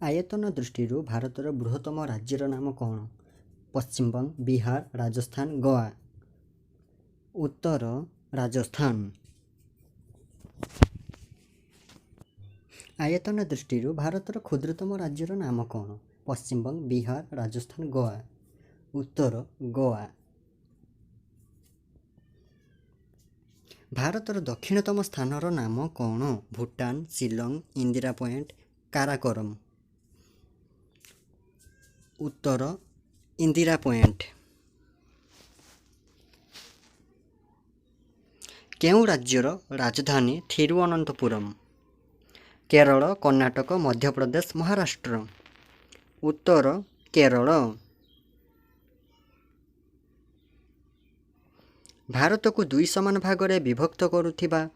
आयतन दृष्टि भारतर बृहत्तम राज्यर नाम कौन? पश्चिमबंग, बिहार, राजस्थान, गोवा। उत्तर राजस्थान। आयतन दृष्टि भारतर क्षुद्रतम राज्यर नाम कौन? पश्चिमबंग, बिहार, राजस्थान, गोवा। उत्तर गोवा। भारतर दक्षिणतम स्थानर नाम कौन? भूटान, शिलंग, इंदिरा पॉइंट, काराकोरम। उत्तर इंदिरा पॉइंट। केउं राज्यर राजधानी थिरुवनंतपुरम? केरल, कर्णाटक, मध्य प्रदेश, महाराष्ट्र। उत्तर केरल। भारत को दुई समान भागरे विभक्त करुथिबा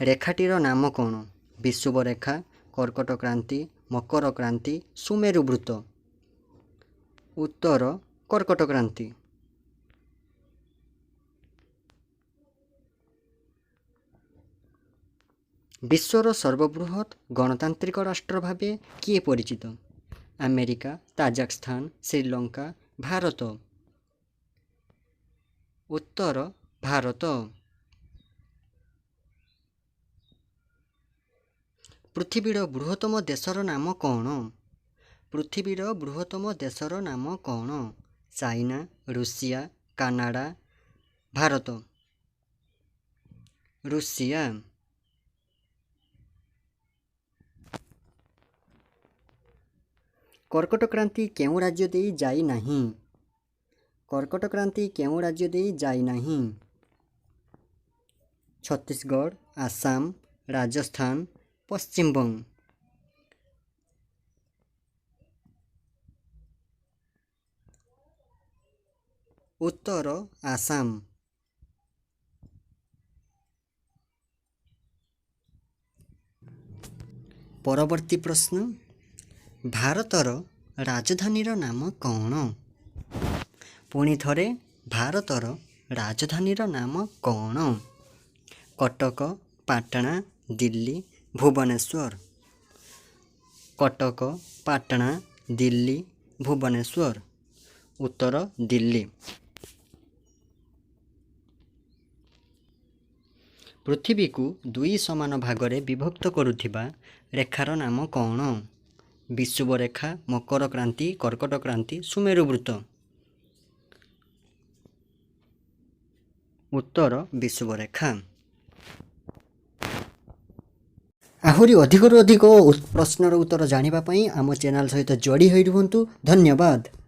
रेखाटीर नाम कौन? विषुवरेखा, कर्कट क्रांति, मकर क्रांति, सुमेरु वृत्त। उत्तर कर्कट क्रांति। विश्वर सर्वबृहत गणतांत्रिक राष्ट्र भावे किए परिचित? America, Tajikistan, Sri Lanka, Bharat. उत्तर भारत। पृथ्वीर बृहत्तम देशर नाम कौन? पृथ्वीर बृहत्तम देशर नाम कौन? चाइना, रूसिया, कानाडा, भारत। रूसिया। कर्कट क्रांति केउं राज्य देई जाई नाही? कर्कट क्रांति केउं राज्य देई जाई नाही? छत्तीसगढ़, आसाम, राजस्थान, पश्चिमबंग। उत्तर आसाम। परवर्ती प्रश्न, भारतर राजधानीर नाम कौन? पुणी थरे, भारतर राजधानीर नाम कौन? कटक, पाटना, दिल्ली, भुवनेश्वर। कटक, पाटना, दिल्ली, भुवनेश्वर। उत्तर दिल्ली। पृथ्वी को दुई समान भागरे विभक्त करुथिबा रेखार नाम कौन? विषुवरेखा, मकर क्रांति, कर्कट क्रांति, सुमेरु वृत्त। उत्तर विषुवरेखा। आहुरी अधिकरु अधिक प्रश्नर उत्तर जानिबा पई आम चैनल सहित जोड़ी होई रुहंतु। धन्यवाद।